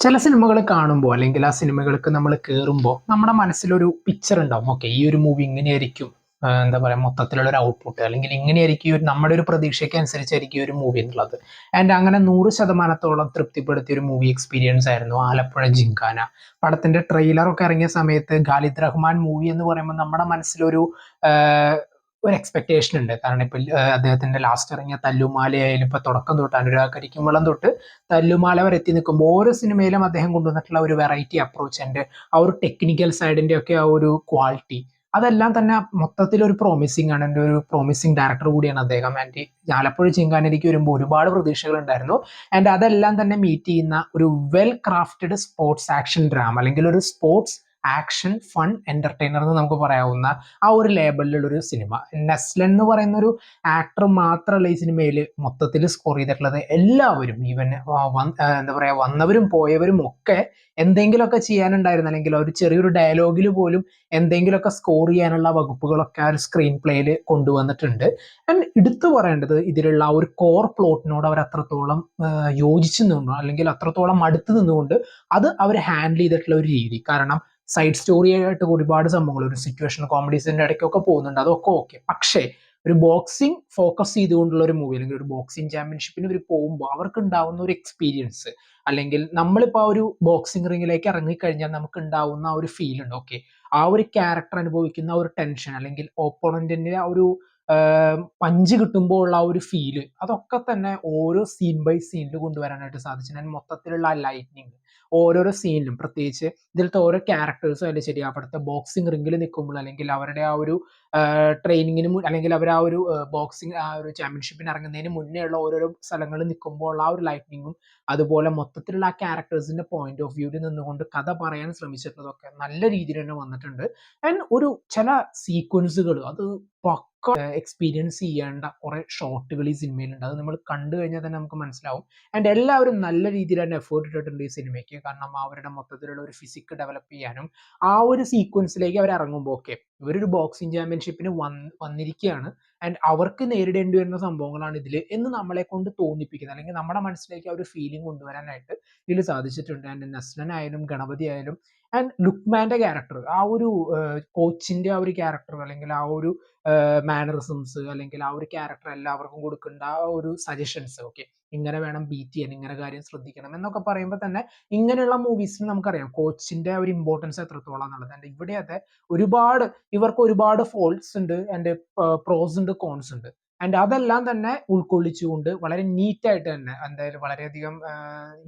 ചില സിനിമകൾ കാണുമ്പോൾ അല്ലെങ്കിൽ ആ സിനിമകൾക്ക് നമ്മൾ കയറുമ്പോൾ നമ്മുടെ മനസ്സിലൊരു പിക്ചർ ഉണ്ടാവും. ഓക്കെ, ഈ ഒരു മൂവി ഇങ്ങനെയായിരിക്കും. എന്താ പറയാ, മൊത്തത്തിലുള്ള ഒരു ഔട്ട്പുട്ട് അല്ലെങ്കിൽ ഇങ്ങനെയായിരിക്കും നമ്മുടെ ഒരു പ്രതീക്ഷയ്ക്ക് അനുസരിച്ചായിരിക്കും ഈ ഒരു മൂവി എന്നുള്ളത്. ആൻഡ് അങ്ങനെ 100% തൃപ്തിപ്പെടുത്തിയ ഒരു മൂവി എക്സ്പീരിയൻസ് ആയിരുന്നു ആലപ്പുഴ ജിങ്കാന. പടത്തിന്റെ ട്രെയിലറൊക്കെ ഇറങ്ങിയ സമയത്ത് ഖാലിദ് റഹ്മാൻ മൂവി എന്ന് പറയുമ്പോൾ നമ്മുടെ മനസ്സിലൊരു ആഹ്, ഒരു എക്സ്പെക്ടേഷൻ ഉണ്ട്. കാരണം ഇപ്പൊ അദ്ദേഹത്തിന്റെ ലാസ്റ്റ് ഇറങ്ങിയ തല്ലുമാലയായാലും ഇപ്പൊ തുടക്കം തൊട്ട് അനുരാഗ് കരിക്കുമ്പളം തൊട്ട് തല്ലുമാല വരെ എത്തി നിൽക്കുമ്പോൾ ഓരോ സിനിമയിലും അദ്ദേഹം കൊണ്ടുവന്നിട്ടുള്ള ഒരു വെറൈറ്റി അപ്രോച്ച് ആൻഡ് ആ ഒരു ടെക്നിക്കൽ സൈഡിന്റെ ഒക്കെ ആ ഒരു ക്വാളിറ്റി, അതെല്ലാം തന്നെ മൊത്തത്തിൽ ഒരു പ്രോമിസിംഗ് ആണ്. എൻ്റെ ഒരു പ്രോമിസിംഗ് ഡയറക്ടർ കൂടിയാണ് അദ്ദേഹം. ആൻഡ് ആലപ്പുഴ ചിങ്കാനരിക്ക് വരുമ്പോൾ ഒരുപാട് പ്രതീക്ഷകൾ ഉണ്ടായിരുന്നു. ആൻഡ് അതെല്ലാം തന്നെ മീറ്റ് ചെയ്യുന്ന ഒരു well crafted sports action drama അല്ലെങ്കിൽ ഒരു സ്പോർട്സ് ആക്ഷൻ ഫൺ എന്റർടൈനർ എന്ന് നമുക്ക് പറയാവുന്ന ആ ഒരു ലേബലിലുള്ള ഒരു സിനിമ. നെസ്ലൻ എന്ന് പറയുന്ന ഒരു ആക്ടർ മാത്രമല്ല ഈ സിനിമയിൽ മൊത്തത്തിൽ സ്കോർ ചെയ്തിട്ടുള്ളത്. എല്ലാവരും ഈവൻ എന്താ പറയാ, വന്നവരും പോയവരും ഒക്കെ എന്തെങ്കിലുമൊക്കെ ചെയ്യാനുണ്ടായിരുന്നു, അല്ലെങ്കിൽ ഒരു ചെറിയൊരു ഡയലോഗിൽ പോലും എന്തെങ്കിലുമൊക്കെ സ്കോർ ചെയ്യാനുള്ള വകുപ്പുകളൊക്കെ ആ ഒരു സ്ക്രീൻ പ്ലേയിൽ കൊണ്ടുവന്നിട്ടുണ്ട്. ആൻഡ് എടുത്തു പറയേണ്ടത്, ഇതിലുള്ള ആ ഒരു കോർ പ്ലോട്ടിനോട് അവർ അത്രത്തോളം യോജിച്ചു നിന്നു അല്ലെങ്കിൽ അത്രത്തോളം അടുത്ത് നിന്നുകൊണ്ട് അത് അവർ ഹാൻഡിൽ ചെയ്തിട്ടുള്ള ഒരു രീതി. കാരണം സൈഡ് സ്റ്റോറി ആയിട്ട് ഒരുപാട് സംഭവങ്ങൾ, ഒരു സിറ്റുവേഷൻ കോമഡീസിന്റെ ഇടയ്ക്കൊക്കെ പോകുന്നുണ്ട്, അതൊക്കെ ഓക്കെ. പക്ഷേ ഒരു ബോക്സിംഗ് ഫോക്കസ് ചെയ്തുകൊണ്ടുള്ള ഒരു മൂവി അല്ലെങ്കിൽ ഒരു ബോക്സിംഗ് ചാമ്പ്യൻഷിപ്പിന് ഇവർ പോകുമ്പോൾ അവർക്ക് ഉണ്ടാവുന്ന ഒരു എക്സ്പീരിയൻസ്, അല്ലെങ്കിൽ നമ്മളിപ്പോൾ ആ ഒരു ബോക്സിംഗ് റിങ്ങിലേക്ക് ഇറങ്ങിക്കഴിഞ്ഞാൽ നമുക്ക് ഉണ്ടാവുന്ന ആ ഒരു ഫീൽ ഉണ്ട്. ഓക്കെ, ആ ഒരു ക്യാരക്ടർ അനുഭവിക്കുന്ന ആ ഒരു ടെൻഷൻ അല്ലെങ്കിൽ ഓപ്പോണന്റിന്റെ ആ ഒരു പഞ്ച് കിട്ടുമ്പോൾ ഉള്ള ആ ഒരു ഫീല്, അതൊക്കെ തന്നെ ഓരോ സീൻ ബൈ സീനിൽ കൊണ്ടുവരാനായിട്ട് സാധിച്ചു. ഞാൻ മൊത്തത്തിലുള്ള ആ ലൈറ്റ്നിങ് ഓരോരോ സീനിലും, പ്രത്യേകിച്ച് ഇതിലത്തെ ഓരോ ക്യാരക്ടേഴ്സും ആയാലും ശരി, അവിടുത്തെ ബോക്സിംഗ് റിംഗിൽ നിൽക്കുമ്പോൾ അല്ലെങ്കിൽ അവരുടെ ആ ഒരു ട്രെയിനിങ്ങിന് അല്ലെങ്കിൽ അവർ ആ ഒരു ബോക്സിംഗ് ആ ഒരു ചാമ്പ്യൻഷിപ്പിന് ഇറങ്ങുന്നതിന് മുന്നേ ഉള്ള ഓരോരോ സ്ഥലങ്ങളിൽ നിൽക്കുമ്പോൾ ആ ഒരു ലൈറ്റ്നിങ്ങും, അതുപോലെ മൊത്തത്തിലുള്ള ആ ക്യാരക്ടേഴ്സിന്റെ പോയിന്റ് ഓഫ് വ്യൂവിൽ നിന്നുകൊണ്ട് കഥ പറയാൻ ശ്രമിച്ചിട്ടുള്ളതൊക്കെ നല്ല രീതിയിൽ തന്നെ വന്നിട്ടുണ്ട്. ആൻഡ് ഒരു ചില സീക്വൻസുകൾ അത് പക്ക എക്സ്പീരിയൻസ് ചെയ്യേണ്ട കുറെ ഷോട്ടുകൾ ഈ സിനിമയിലുണ്ട്. അത് നമ്മൾ കണ്ടു കഴിഞ്ഞാൽ തന്നെ നമുക്ക് മനസ്സിലാവും. ആൻഡ് എല്ലാവരും നല്ല രീതിയിൽ തന്നെ എഫേർട്ട് ഇട്ടിട്ടുണ്ട് ഈ സിനിമയ്ക്ക്. കാരണം അവരുടെ മൊത്തത്തിലുള്ള ഒരു ഫിസിക് ഡെവലപ്പ് ചെയ്യാനും ആ ഒരു സീക്വൻസിലേക്ക് അവർ ഇറങ്ങുമ്പോൾ, ഓക്കെ, ഇവരൊരു ബോക്സിംഗ് ചാമ്പ്യൻഷിപ്പിന് വന്നിരിക്കുകയാണ് ആൻഡ് അവർക്ക് നേരിടേണ്ടി വരുന്ന സംഭവങ്ങളാണ് ഇതിൽ എന്ന് നമ്മളെ കൊണ്ട് തോന്നിപ്പിക്കുന്നത്, അല്ലെങ്കിൽ നമ്മുടെ മനസ്സിലേക്ക് ആ ഒരു ഫീലിംഗ് കൊണ്ടുവരാനായിട്ട് ഇതിൽ സാധിച്ചിട്ടുണ്ട്. ആൻഡ് നസ്ലൻ ആയാലും ഗണപതി ആയാലും ആൻഡ് ലുക്മാന്റെ ക്യാരക്ടർ, ആ ഒരു കോച്ചിന്റെ ആ ഒരു ക്യാരക്ടർ അല്ലെങ്കിൽ ആ ഒരു മാനറിസംസ് അല്ലെങ്കിൽ ആ ഒരു ക്യാരക്ടർ എല്ലാവർക്കും കൊടുക്കേണ്ട ആ ഒരു സജഷൻസ്, ഓക്കെ, ഇങ്ങനെ വേണം ബീറ്റ് ചെയ്യാൻ, ഇങ്ങനെ കാര്യം ശ്രദ്ധിക്കണം എന്നൊക്കെ പറയുമ്പോൾ തന്നെ ഇങ്ങനെയുള്ള മൂവീസിന് നമുക്കറിയാം കോച്ചിന്റെ ഒരു ഇമ്പോർട്ടൻസ് എത്രത്തോളം എന്നുള്ളത്. ആൻഡ് ഇവിടെ അതെ, ഒരുപാട് ഇവർക്ക് ഒരുപാട് ഫോൾട്സ് ഉണ്ട് ആൻഡ് പ്രോസ് ഉണ്ട്, കോൺസ് ഉണ്ട്. ആൻഡ് അതെല്ലാം തന്നെ ഉൾക്കൊള്ളിച്ചുകൊണ്ട് വളരെ നീറ്റായിട്ട് തന്നെ, എന്തായാലും വളരെയധികം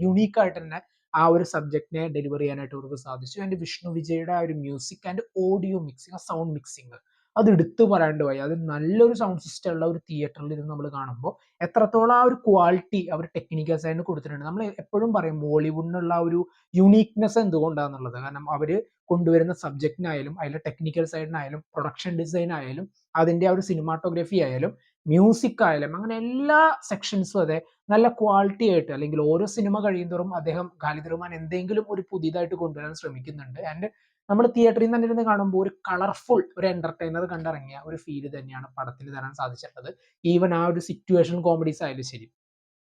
യുണീക്ക് ആയിട്ട് തന്നെ ആ ഒരു സബ്ജക്റ്റിനെ ഡെലിവർ ചെയ്യാനായിട്ട് അവർക്ക് സാധിച്ചു. ആൻഡ് വിഷ്ണു വിജയുടെ ആ ഒരു മ്യൂസിക് ആൻഡ് ഓഡിയോ മിക്സിംഗ്, ആ സൗണ്ട് മിക്സിംഗ്, അത് എടുത്തു പറയാണ്ട് പോയി. അത് നല്ലൊരു സൗണ്ട് സിസ്റ്റം ഉള്ള ഒരു തിയേറ്ററിൽ ഇരുന്ന് നമ്മൾ കാണുമ്പോൾ എത്രത്തോളം ആ ഒരു ക്വാളിറ്റി അവർ ടെക്നിക്കൽ സൈഡിന് കൊടുത്തിട്ടുണ്ട്. നമ്മൾ എപ്പോഴും പറയും ബോളിവുഡിനുള്ള ആ ഒരു യുണീക്നെസ് എന്തുകൊണ്ടാണെന്നുള്ളത്. കാരണം അവര് കൊണ്ടുവരുന്ന സബ്ജക്റ്റിനായാലും അതിലെ ടെക്നിക്കൽ സൈഡിനായാലും പ്രൊഡക്ഷൻ ഡിസൈൻ ആയാലും അതിന്റെ ആ ഒരു സിനിമാറ്റോഗ്രഫി ആയാലും മ്യൂസിക് ആയാലും അങ്ങനെ എല്ലാ സെക്ഷൻസും അതെ നല്ല ക്വാളിറ്റി ആയിട്ട്, അല്ലെങ്കിൽ ഓരോ സിനിമ കഴിയുന്തോറും അദ്ദേഹം ഖാലിദ് റഹ്മാൻ എന്തെങ്കിലും ഒരു പുതിയതായിട്ട് കൊണ്ടുവരാൻ ശ്രമിക്കുന്നുണ്ട്. ആൻഡ് നമ്മൾ തിയേറ്ററിൽ നിന്ന് തന്നെ ഇരുന്ന് കാണുമ്പോൾ ഒരു കളർഫുൾ ഒരു എന്റർടൈനർ കണ്ടിറങ്ങിയ ഒരു ഫീല് തന്നെയാണ് പടത്തിൽ തരാൻ സാധിച്ചിട്ടുള്ളത്. ഈവൻ ആ ഒരു സിറ്റുവേഷൻ കോമഡീസ് ആയാലും ശരി,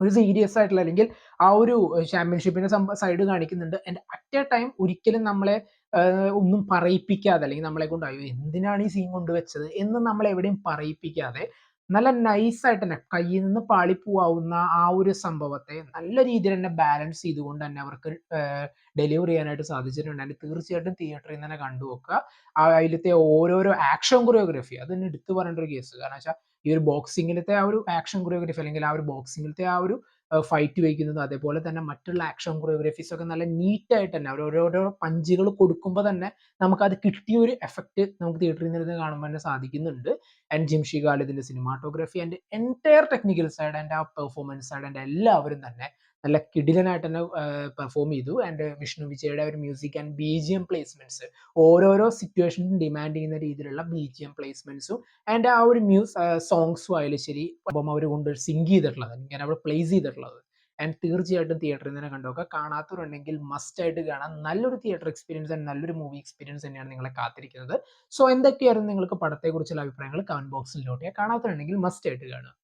ഒരു സീരിയസ് ആയിട്ടുള്ള അല്ലെങ്കിൽ ആ ഒരു ചാമ്പ്യൻഷിപ്പിന്റെ സൈഡ് കാണിക്കുന്നുണ്ട്. ആൻഡ് അറ്റ് എ ടൈം ഒരിക്കലും നമ്മളെ ഒന്നും പറയിപ്പിക്കാതെ, അല്ലെങ്കിൽ നമ്മളെ കൊണ്ട് അയ്യോ എന്തിനാണ് ഈ സീൻ കൊണ്ടുവച്ചത് എന്ന് നമ്മളെ എവിടെയും പറയിപ്പിക്കാതെ നല്ല നൈസായിട്ട് തന്നെ കയ്യിൽ നിന്ന് പാളിപ്പോവാവുന്ന ആ ഒരു സംഭവത്തെ നല്ല രീതിയിൽ തന്നെ ബാലൻസ് ചെയ്തുകൊണ്ട് തന്നെ അവർക്ക് ഡെലിവർ ചെയ്യാനായിട്ട് സാധിച്ചിട്ടുണ്ട്. അതിന് തീർച്ചയായിട്ടും തിയേറ്ററിൽ നിന്ന് തന്നെ കണ്ടു നോക്കുക. അതിലത്തെ ഓരോരോ ആക്ഷൻ കൊറിയോഗ്രഫി അത് തന്നെ എടുത്തു പറയേണ്ട ഒരു കേസ്. കാരണം വെച്ചാൽ ഈ ഒരു ബോക്സിങ്ങിലത്തെ ആ ഒരു ആക്ഷൻ കൊറിയോഗ്രഫി അല്ലെങ്കിൽ ആ ഒരു ബോക്സിങ്ങിലത്തെ ആ ഒരു ഫൈറ്റ് വയ്ക്കുന്നത്, അതേപോലെ തന്നെ മറ്റുള്ള ആക്ഷൻ കൊറിയോഗ്രഫീസ് ഒക്കെ നല്ല നീറ്റ് ആയിട്ട് തന്നെ അവർ ഓരോരോ പഞ്ചുകൾ കൊടുക്കുമ്പോൾ തന്നെ നമുക്കത് കിട്ടിയ ഒരു എഫക്റ്റ് നമുക്ക് തിയേറ്ററിൽ നിന്ന് കാണുമ്പോൾ തന്നെ സാധിക്കുന്നുണ്ട്. ആൻഡ് ജിംഷി ഖാലിദിന്റെ cinematography and entire technical side and ആ പെർഫോമൻസ് സൈഡ് ആൻഡ് എല്ലാവരും തന്നെ നല്ല കിടിലനായിട്ട് തന്നെ പെർഫോം ചെയ്തു. ആൻഡ് വിഷ്ണു വിജയുടെ ഒരു മ്യൂസിക് ആൻഡ് BGM പ്ലേസ്മെന്റ്സ്, ഓരോരോ സിറ്റുവേഷനും ഡിമാൻഡ് ചെയ്യുന്ന രീതിയിലുള്ള BGM പ്ലേസ്മെന്റ്സും ആൻഡ് ആ ഒരു സോങ്സും ആയാലും ശരി, അപ്പം അവർ കൊണ്ട് സിങ്ക് ചെയ്തിട്ടുള്ളത്, ഇങ്ങനെ അവിടെ പ്ലേസ് ചെയ്തിട്ടുള്ളത്. ആൻഡ് തീർച്ചയായിട്ടും തിയേറ്ററിൽ തന്നെ കണ്ടോക്കുക. കാണാത്തവരുണ്ടെങ്കിൽ മസ്റ്റ് ആയിട്ട് കാണാം. നല്ലൊരു തിയേറ്റർ എക്സ്പീരിയൻസ് ആൻഡ് നല്ലൊരു മൂവി എക്സ്പീരിയൻസ് തന്നെയാണ് നിങ്ങളെ കാത്തിരിക്കുന്നത്. സോ എന്തൊക്കെയായിരുന്നു നിങ്ങൾക്ക് പടത്തെക്കുറിച്ചുള്ള അഭിപ്രായങ്ങൾ കമന്റ് ബോക്സിൽ നോട്ട് ചെയ്യുക. കാണാത്തവരുണ്ടെങ്കിൽ മസ്റ്റ് ആയിട്ട് കാണുക.